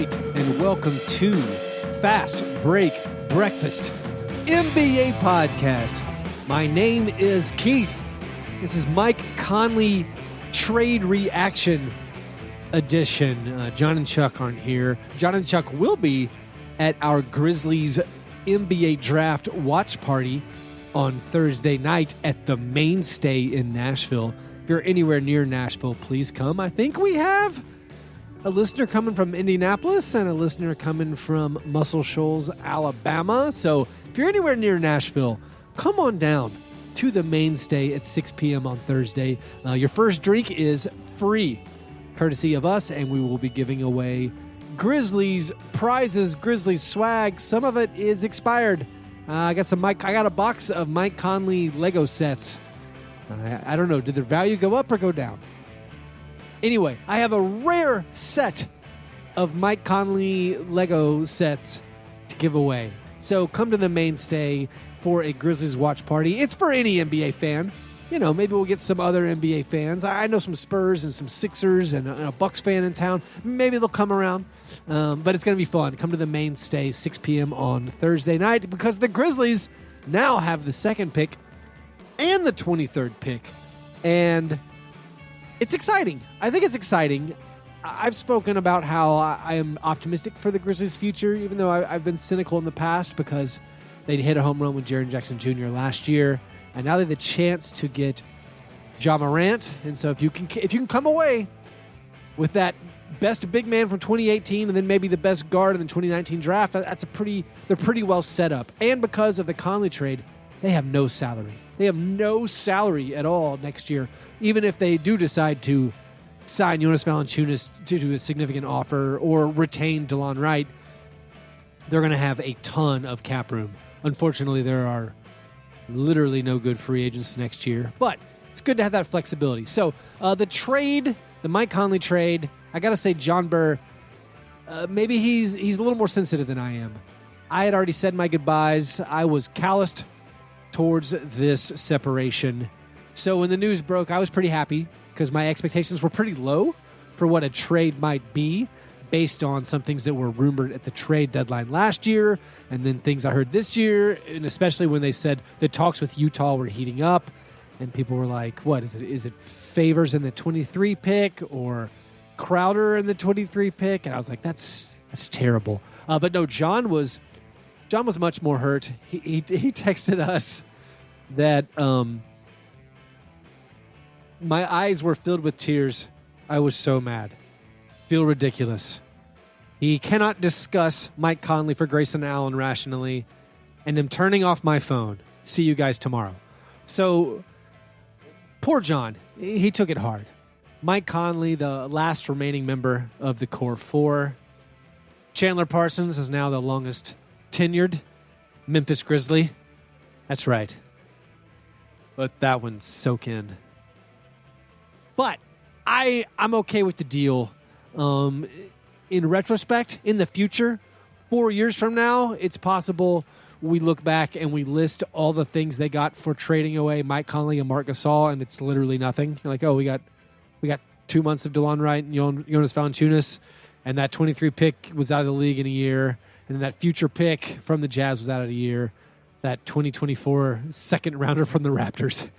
right, and welcome to Fastbreak Breakfast, NBA podcast. My name is Keith. This is Mike Conley Trade Reaction Edition. John and Chuck aren't here. John and Chuck will be at our Grizzlies NBA Draft watch party on Thursday night at the Mainstay in Nashville. If you're anywhere near Nashville, please come. I think we have a listener coming from Indianapolis and a listener coming from Muscle Shoals, Alabama. So if you're anywhere near Nashville, come on down to the Mainstay at 6 p.m. on Thursday. Your first drink is free, courtesy of us, and we will be giving away Grizzlies prizes, Grizzlies swag. Some of it is expired. I got a box of Mike Conley Lego sets. I don't know. Did their value go up or go down? Anyway, I have a rare set of Mike Conley Lego sets to give away. So come to the Mainstay for a Grizzlies watch party. It's for any NBA fan. You know, maybe we'll get some other NBA fans. I know some Spurs and some Sixers and a Bucks fan in town. Maybe they'll come around. But it's going to be fun. Come to the Mainstay, 6 p.m. on Thursday night, because the Grizzlies now have the second pick and the 23rd pick. And it's exciting. I think it's exciting. I've spoken about how I am optimistic for the Grizzlies' future, even though I've been cynical in the past because they hit a home run with Jaren Jackson Jr. last year, and now they have the chance to get Ja Morant. And so if you can come away with that best big man from 2018 and then maybe the best guard in the 2019 draft, they're pretty well set up. And because of the Conley trade, they have no salary. They have no salary at all next year. Even if they do decide to sign Jonas Valanciunas to a significant offer or retain DeLon Wright, they're going to have a ton of cap room. Unfortunately, there are literally no good free agents next year, but it's good to have that flexibility. So the Mike Conley trade, I got to say, John Burr, maybe he's a little more sensitive than I am. I had already said my goodbyes. I was calloused towards this separation. So when the news broke, I was pretty happy because my expectations were pretty low for what a trade might be based on some things that were rumored at the trade deadline last year and then things I heard this year, and especially when they said the talks with Utah were heating up and people were like, what is it? Is it Favors in the 23 pick or Crowder in the 23 pick? And I was like, that's terrible. But no, John was much more hurt. He texted us that my eyes were filled with tears. I was so mad. Feel ridiculous. He cannot discuss Mike Conley for Grayson Allen rationally, and I'm turning off my phone. See you guys tomorrow. So, poor John. He took it hard. Mike Conley, the last remaining member of the core four. Chandler Parsons is now the longest tenured Memphis Grizzly. That's right. Let that one soak in. But I'm okay with the deal. In retrospect, in the future, 4 years from now, it's possible we look back and we list all the things they got for trading away Mike Conley and Marc Gasol, and it's literally nothing. You're like, oh, we got 2 months of DeLon Wright and Jonas Valanciunas, and that 23 pick was out of the league in a year, and then that future pick from the Jazz was out of a year. That 2024 second rounder from the Raptors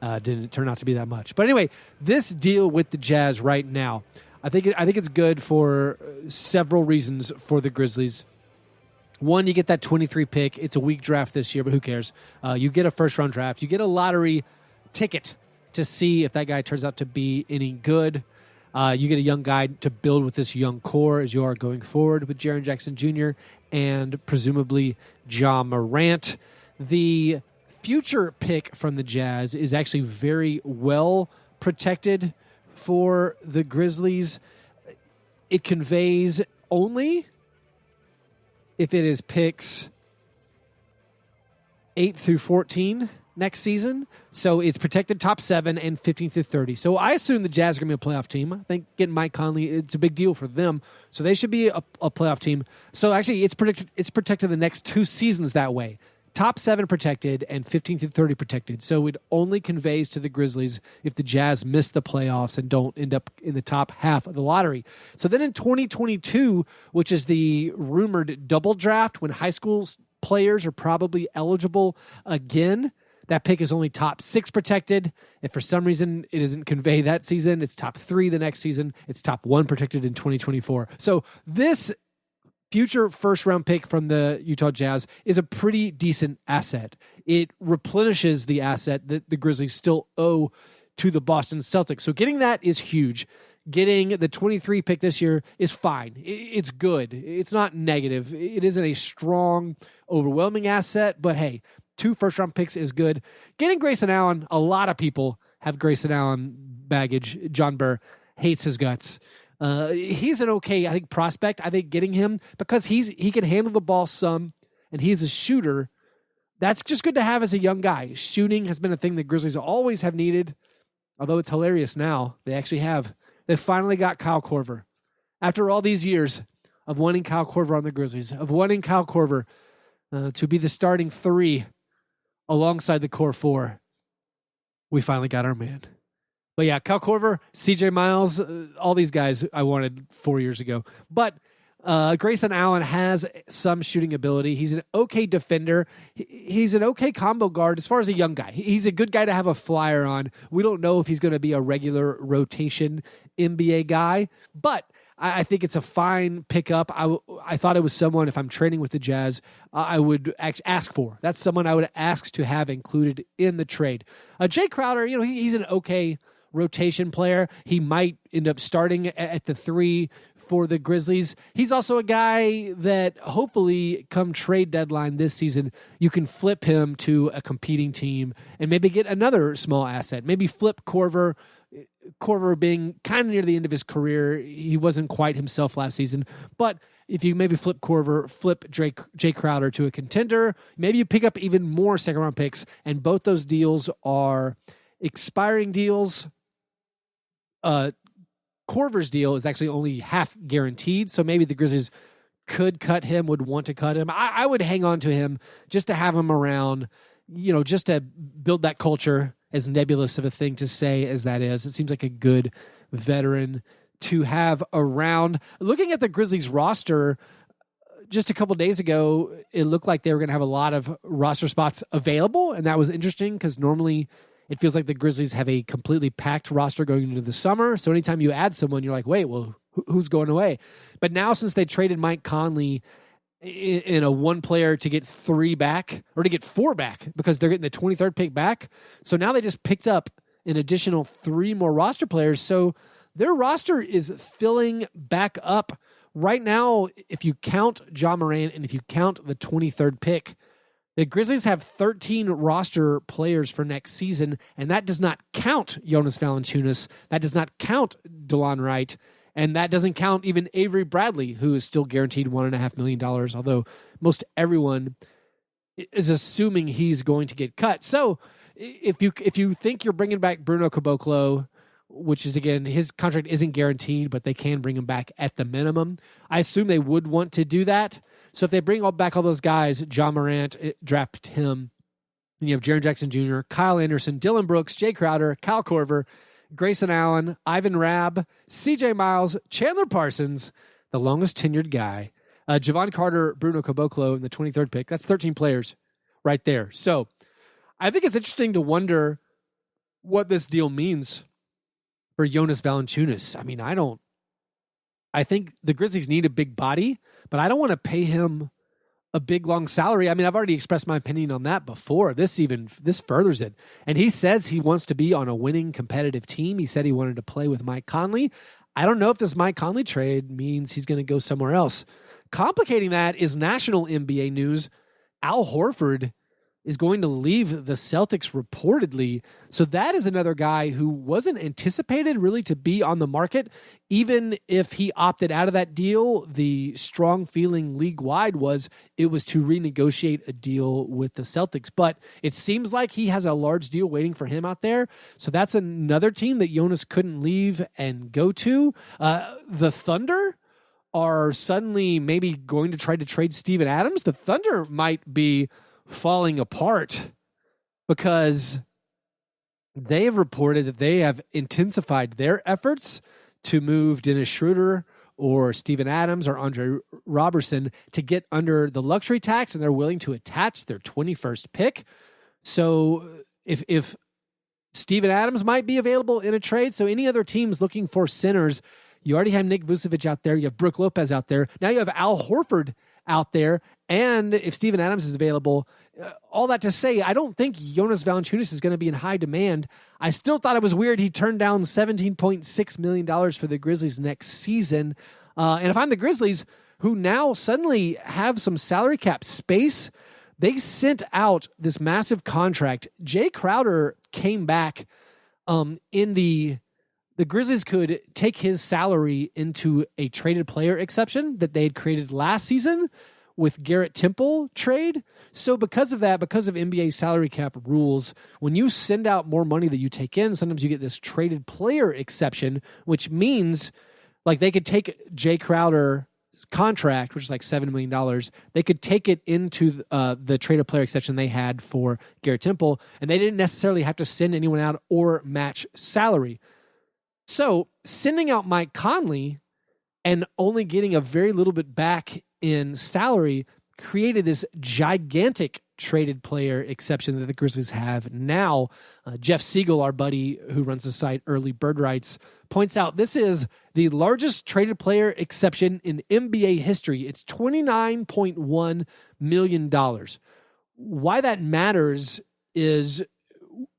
didn't turn out to be that much. But anyway, this deal with the Jazz right now, I think it's good for several reasons for the Grizzlies. One, you get that 23 pick. It's a weak draft this year, but who cares? You get a first-round draft. You get a lottery ticket to see if that guy turns out to be any good. You get a young guy to build with this young core as you are going forward with Jaren Jackson Jr. and presumably Ja Morant. The future pick from the Jazz is actually very well protected for the Grizzlies. It conveys only if it is picks 8 through 14 next season. So it's protected top 7 and 15 through 30. So I assume the Jazz are going to be a playoff team. I think getting Mike Conley, it's a big deal for them. So they should be a playoff team. So actually it's protected the next 2 seasons that way. top 7 protected and 15 through 30 protected. So it only conveys to the Grizzlies if the Jazz miss the playoffs and don't end up in the top half of the lottery. So then in 2022, which is the rumored double draft, when high school players are probably eligible again, that pick is only top 6 protected. If for some reason it doesn't convey that season, it's top 3 the next season. It's top 1 protected in 2024. So this future first-round pick from the Utah Jazz is a pretty decent asset. It replenishes the asset that the Grizzlies still owe to the Boston Celtics. So getting that is huge. Getting the 23 pick this year is fine. It's good. It's not negative. It isn't a strong, overwhelming asset, but hey, 2 first-round picks is good. Getting Grayson Allen, a lot of people have Grayson Allen baggage. John Burr hates his guts. He's an okay, I think, prospect. I think getting him because he can handle the ball some, and he's a shooter. That's just good to have as a young guy. Shooting has been a thing the Grizzlies always have needed, although it's hilarious now. They finally got Kyle Korver. After all these years of wanting Kyle Korver on the Grizzlies, of wanting Kyle Korver to be the starting 3 alongside the core 4, we finally got our man. But yeah, Kyle Korver, CJ Miles, all these guys I wanted 4 years ago. But Grayson Allen has some shooting ability. He's an okay defender. He's an okay combo guard as far as a young guy. He's a good guy to have a flyer on. We don't know if he's going to be a regular rotation NBA guy, but I think it's a fine pickup. I thought it was someone, if I'm training with the Jazz, I would ask for. That's someone I would ask to have included in the trade. Jay Crowder, he's an okay rotation player. He might end up starting at the 3 for the Grizzlies. He's also a guy that hopefully come trade deadline this season, you can flip him to a competing team and maybe get another small asset. Maybe flip Korver. Korver being kind of near the end of his career. He wasn't quite himself last season. But if you maybe flip Korver, flip Jay Crowder to a contender, maybe you pick up even more second-round picks, and both those deals are expiring deals. Korver's deal is actually only half guaranteed, so maybe the Grizzlies could cut him, would want to cut him. I would hang on to him just to have him around, just to build that culture, as nebulous of a thing to say as that is. It seems like a good veteran to have around. Looking at the Grizzlies roster, just a couple days ago, it looked like they were going to have a lot of roster spots available, and that was interesting because normally it feels like the Grizzlies have a completely packed roster going into the summer. So anytime you add someone, you're like, wait, well, who's going away? But now since they traded Mike Conley in a 1 player to get 3 back, or to get 4 back, because they're getting the 23rd pick back. So now they just picked up an additional 3 more roster players. So their roster is filling back up. Right now, if you count Ja Morant and if you count the 23rd pick, the Grizzlies have 13 roster players for next season, and that does not count Jonas Valanciunas. That does not count DeLon Wright, and that doesn't count even Avery Bradley, who is still guaranteed $1.5 million, although most everyone is assuming he's going to get cut. So if you think you're bringing back Bruno Caboclo, which is, again, his contract isn't guaranteed, but they can bring him back at the minimum, I assume they would want to do that. So if they bring back all those guys, Ja Morant, draft him, and you have Jaren Jackson Jr., Kyle Anderson, Dylan Brooks, Jay Crowder, Kyle Korver, Grayson Allen, Ivan Rabb, CJ Miles, Chandler Parsons, the longest tenured guy, Javon Carter, Bruno Caboclo in the 23rd pick. That's 13 players right there. So I think it's interesting to wonder what this deal means for Jonas Valanciunas. I mean, I think the Grizzlies need a big body, but I don't want to pay him a big, long salary. I mean, I've already expressed my opinion on that before. This furthers it. And he says he wants to be on a winning, competitive team. He said he wanted to play with Mike Conley. I don't know if this Mike Conley trade means he's going to go somewhere else. Complicating that is national NBA news. Al Horford is going to leave the Celtics reportedly. So that is another guy who wasn't anticipated really to be on the market. Even if he opted out of that deal, the strong feeling league-wide was it was to renegotiate a deal with the Celtics. But it seems like he has a large deal waiting for him out there. So that's another team that Jonas couldn't leave and go to. The Thunder are suddenly maybe going to try to trade Steven Adams. The Thunder might be falling apart because they have reported that they have intensified their efforts to move Dennis Schroeder or Steven Adams or Andre Robertson to get under the luxury tax, and they're willing to attach their 21st pick. So if Steven Adams might be available in a trade, so any other teams looking for centers, you already have Nick Vucevic out there, you have Brook Lopez out there, now you have Al Horford out there, and if Steven Adams is available, all that to say, I don't think Jonas Valanciunas is going to be in high demand. I still thought it was weird he turned down $17.6 million for the Grizzlies next season. And if I'm the Grizzlies, who now suddenly have some salary cap space, they sent out this massive contract. Jay Crowder came back in the Grizzlies could take his salary into a traded player exception that they had created last season with Garrett Temple trade. So because of that, because of NBA salary cap rules, when you send out more money that you take in, sometimes you get this traded player exception, which means like they could take Jay Crowder's contract, which is like $7 million. They could take it into the traded player exception they had for Garrett Temple, and they didn't necessarily have to send anyone out or match salary. So sending out Mike Conley and only getting a very little bit back in salary created this gigantic traded player exception that the Grizzlies have now. Jeff Siegel, our buddy who runs the site Early Bird Rights, points out this is the largest traded player exception in NBA history. It's $29.1 million. Why that matters is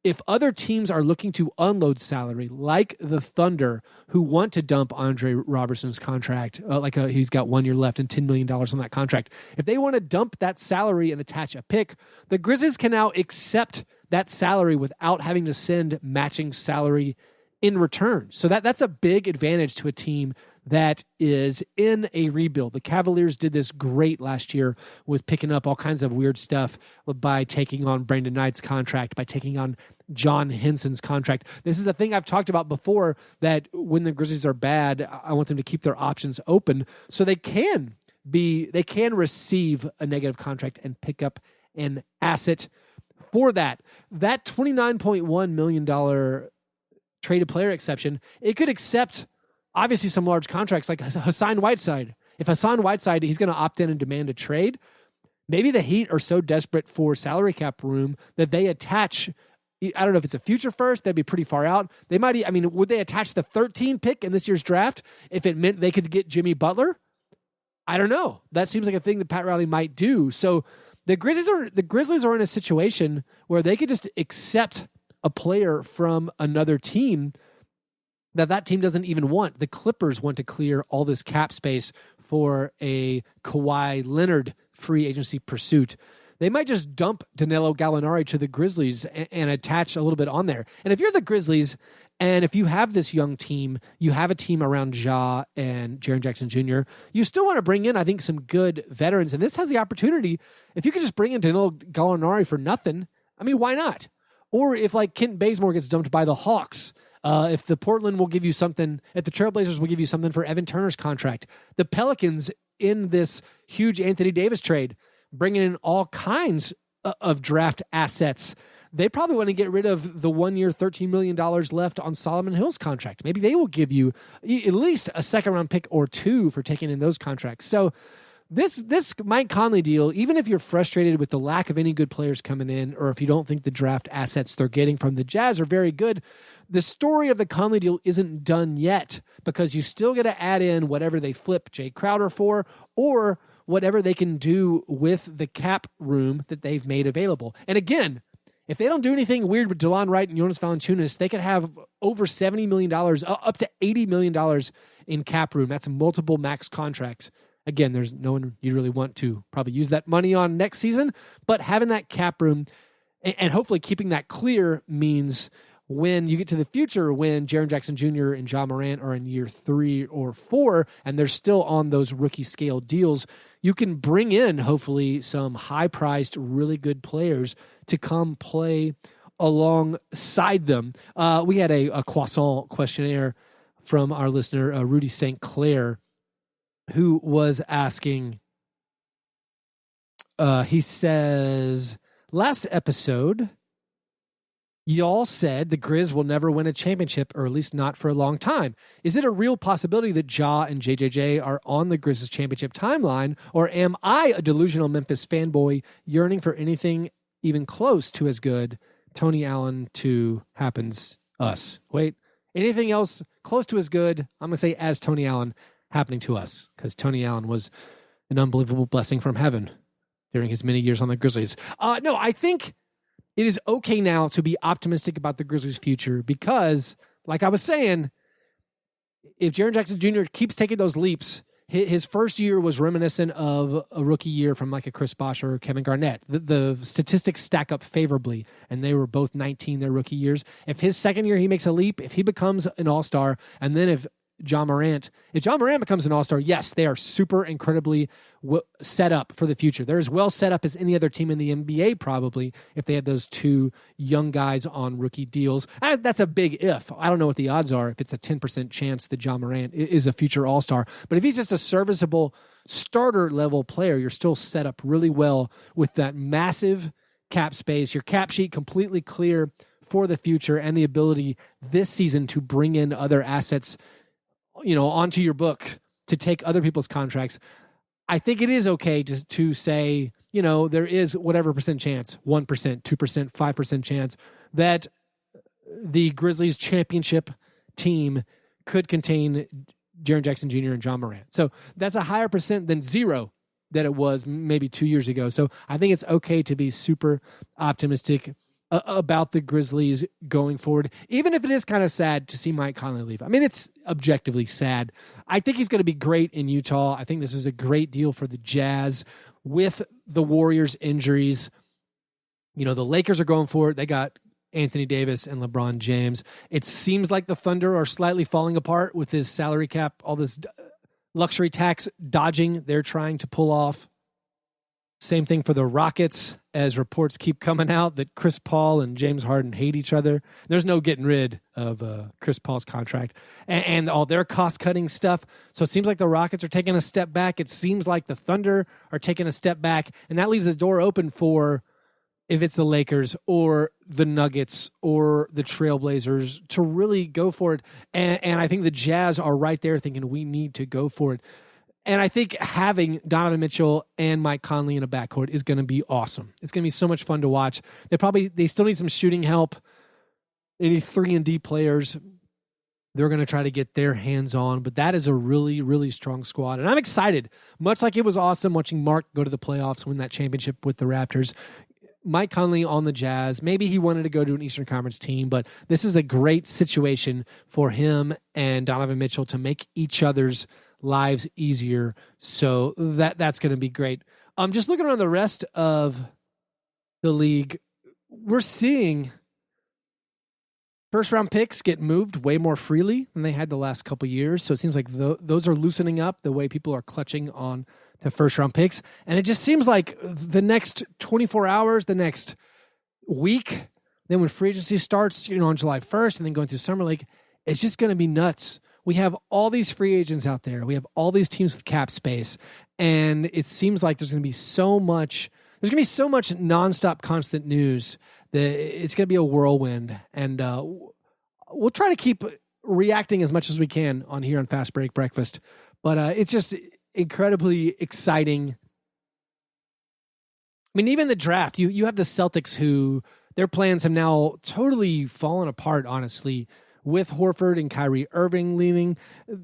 if other teams are looking to unload salary, like the Thunder, who want to dump Andre Robertson's contract, he's got 1 year left and $10 million on that contract. If they want to dump that salary and attach a pick, the Grizzlies can now accept that salary without having to send matching salary in return. So that's a big advantage to a team that is in a rebuild. The Cavaliers did this great last year with picking up all kinds of weird stuff by taking on Brandon Knight's contract, by taking on John Henson's contract. This is a thing I've talked about before, that when the Grizzlies are bad, I want them to keep their options open so they can receive a negative contract and pick up an asset for that. That $29.1 million traded player exception, it could accept obviously some large contracts like Hassan Whiteside. If Hassan Whiteside, he's going to opt in and demand a trade, maybe the Heat are so desperate for salary cap room that they attach, I don't know if it's a future first, that'd be pretty far out. They might, would they attach the 13 pick in this year's draft if it meant they could get Jimmy Butler? I don't know. That seems like a thing that Pat Riley might do. So the Grizzlies are in a situation where they could just accept a player from another team that team doesn't even want. The Clippers want to clear all this cap space for a Kawhi Leonard free agency pursuit. They might just dump Danilo Gallinari to the Grizzlies and attach a little bit on there. And if you're the Grizzlies, and if you have this young team, you have a team around Ja and Jaren Jackson Jr., you still want to bring in, I think, some good veterans. And this has the opportunity, if you could just bring in Danilo Gallinari for nothing, why not? Or if like Kent Bazemore gets dumped by the Hawks, if the Portland will give you something, if the Trailblazers will give you something for Evan Turner's contract, the Pelicans in this huge Anthony Davis trade, bringing in all kinds of draft assets, they probably want to get rid of the 1 year, $13 million left on Solomon Hill's contract. Maybe they will give you at least a second round pick or two for taking in those contracts. So this Mike Conley deal, even if you're frustrated with the lack of any good players coming in, or if you don't think the draft assets they're getting from the Jazz are very good, the story of the Conley deal isn't done yet, because you still got to add in whatever they flip Jay Crowder for, or whatever they can do with the cap room that they've made available. And again, if they don't do anything weird with DeLon Wright and Jonas Valanciunas, they could have over $70 million, up to $80 million in cap room. That's multiple max contracts. Again, there's no one you really want to probably use that money on next season, but having that cap room and hopefully keeping that clear means when you get to the future, when Jaren Jackson Jr. and Ja Morant are in year 3 or 4, and they're still on those rookie scale deals, you can bring in hopefully some high-priced, really good players to come play alongside them. We had a croissant questionnaire from our listener, Rudy St. Clair, who was asking, he says, Last episode, y'all said the Grizz will never win a championship, or at least not for a long time. Is it a real possibility that Ja and JJJ are on the Grizzlies championship timeline, or am I a delusional Memphis fanboy yearning for anything even close to as good Tony Allen to happens us? Wait, anything else close to as good, I'm going to say as Tony Allen happening to us, because Tony Allen was an unbelievable blessing from heaven during his many years on the Grizzlies. No, I think it is okay now to be optimistic about the Grizzlies' future because, like I was saying, if Jaren Jackson Jr. keeps taking those leaps, his first year was reminiscent of a rookie year from like a Chris Bosh or Kevin Garnett. The statistics stack up favorably, and they were both 19 their rookie years. If his second year he makes a leap, if he becomes an all-star, and then if John Morant becomes an all-star, yes, they are super incredibly set up for the future. They're as well set up as any other team in the NBA probably if they had those two young guys on rookie deals. That's a big if. I don't know what the odds are if it's a 10% chance that John Morant is a future all-star. But if he's just a serviceable starter-level player, you're still set up really well with that massive cap space, your cap sheet completely clear for the future, and the ability this season to bring in other assets onto your book to take other people's contracts. I think it is okay to say, there is whatever percent chance, 1%, 2%, 5% chance that the Grizzlies championship team could contain Jaren Jackson Jr. and John Morant. So that's a higher percent than zero that it was maybe 2 years ago. So I think it's okay to be super optimistic about the Grizzlies going forward, even if it is kind of sad to see Mike Conley leave. I mean, it's objectively sad. I think he's going to be great in Utah. I think this is a great deal for the Jazz with the Warriors' injuries. The Lakers are going for it. They got Anthony Davis and LeBron James. It seems like the Thunder are slightly falling apart with his salary cap, all this luxury tax dodging they're trying to pull off. Same thing for the Rockets, as reports keep coming out that Chris Paul and James Harden hate each other. There's no getting rid of Chris Paul's contract and all their cost-cutting stuff. So it seems like the Rockets are taking a step back. It seems like the Thunder are taking a step back, and that leaves the door open for, if it's the Lakers or the Nuggets or the Trailblazers, to really go for it. And I think the Jazz are right there thinking we need to go for it. And I think having Donovan Mitchell and Mike Conley in a backcourt is going to be awesome. It's going to be so much fun to watch. They still need some shooting help. Any 3-and-D players, they're going to try to get their hands on. But that is a really, really strong squad. And I'm excited. Much like it was awesome watching Mark go to the playoffs, win that championship with the Raptors. Mike Conley on the Jazz. Maybe he wanted to go to an Eastern Conference team, but this is a great situation for him and Donovan Mitchell to make each other's lives easier. So that's going to be great. Just looking around the rest of the league, we're seeing first-round picks get moved way more freely than they had the last couple of years. So it seems like those are loosening up the way people are clutching on to first-round picks. And it just seems like the next 24 hours, the next week, then when free agency starts, on July 1st and then going through Summer League, it's just going to be nuts. We have all these free agents out there. We have all these teams with cap space. And it seems like there's going to be so much nonstop constant news that it's going to be a whirlwind. And we'll try to keep reacting as much as we can on here on Fast Break Breakfast. But it's just incredibly exciting. I mean, even the draft, you have the Celtics who their plans have now totally fallen apart, honestly, with Horford and Kyrie Irving leaving.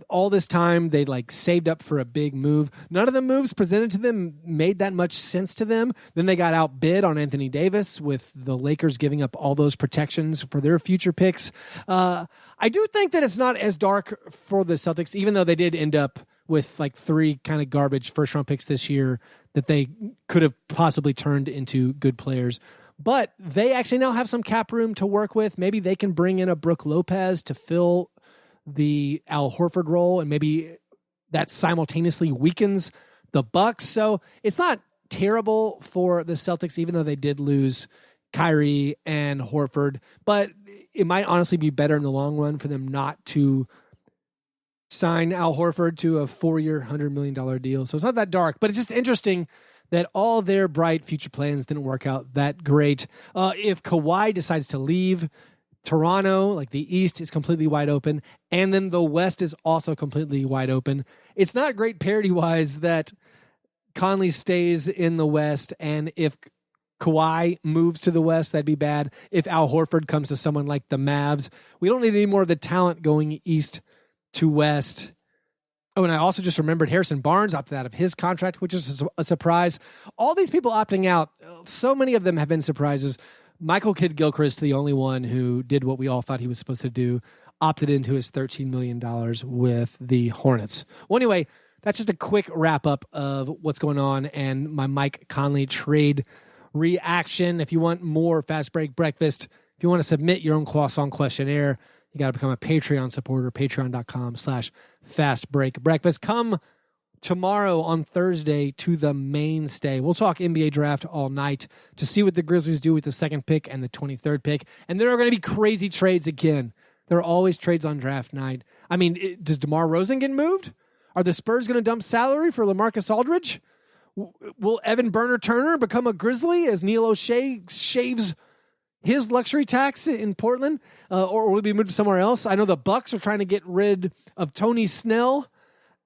All this time, they saved up for a big move. None of the moves presented to them made that much sense to them. Then they got outbid on Anthony Davis, with the Lakers giving up all those protections for their future picks. I do think that it's not as dark for the Celtics, even though they did end up with 3 kind of garbage first-round picks this year that they could have possibly turned into good players. But they actually now have some cap room to work with. Maybe they can bring in a Brook Lopez to fill the Al Horford role, and maybe that simultaneously weakens the Bucks. So it's not terrible for the Celtics, even though they did lose Kyrie and Horford. But it might honestly be better in the long run for them not to sign Al Horford to a 4-year, $100 million deal. So it's not that dark, but it's just interesting that all their bright future plans didn't work out that great. If Kawhi decides to leave, Toronto, like the East, is completely wide open, and then the West is also completely wide open. It's not great parity-wise that Conley stays in the West, and if Kawhi moves to the West, that'd be bad. If Al Horford comes to someone like the Mavs, we don't need any more of the talent going East to West. Oh, and I also just remembered Harrison Barnes opted out of his contract, which is a surprise. All these people opting out, so many of them have been surprises. Michael Kidd-Gilchrist, the only one who did what we all thought he was supposed to do, opted into his $13 million with the Hornets. Well, anyway, that's just a quick wrap-up of what's going on and my Mike Conley trade reaction. If you want more Fast Break Breakfast, if you want to submit your own croissant questionnaire, you got to become a Patreon supporter, patreon.com/fastbreakbreakfast. Come tomorrow on Thursday to the Mainstay. We'll talk NBA draft all night to see what the Grizzlies do with the second pick and the 23rd pick. And there are going to be crazy trades again. There are always trades on draft night. I mean, does DeMar Rosen get moved? Are the Spurs going to dump salary for LaMarcus Aldridge? Will Evan Turner become a Grizzly as Neil O'Shea shaves his luxury tax in Portland, or will he be moved somewhere else? I know the Bucks are trying to get rid of Tony Snell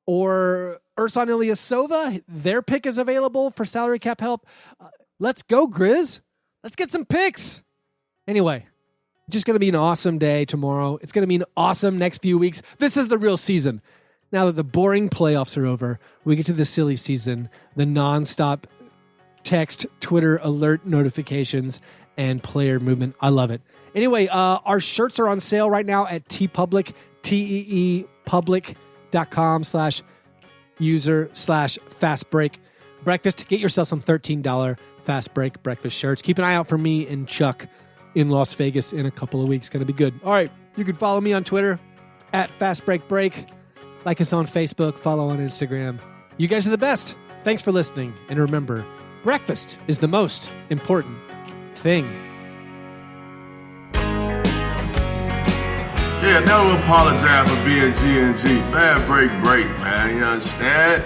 or Ersan Ilyasova. Their pick is available for salary cap help. Let's go, Grizz. Let's get some picks. Anyway, just going to be an awesome day tomorrow. It's going to be an awesome next few weeks. This is the real season. Now that the boring playoffs are over, we get to the silly season, the nonstop text, Twitter alert notifications, and player movement. I love it. Anyway, our shirts are on sale right now at TeePublic, teepublic.com/user/fastbreak breakfast. Get yourself some $13 Fast Break Breakfast shirts. Keep an eye out for me and Chuck in Las Vegas in a couple of weeks. Going to be good. All right, you can follow me on Twitter at FastBreakBreak. Like us on Facebook, follow on Instagram. You guys are the best. Thanks for listening. And remember, breakfast is the most important thing. Yeah, never apologize for being G&G. Fast break, man. You understand?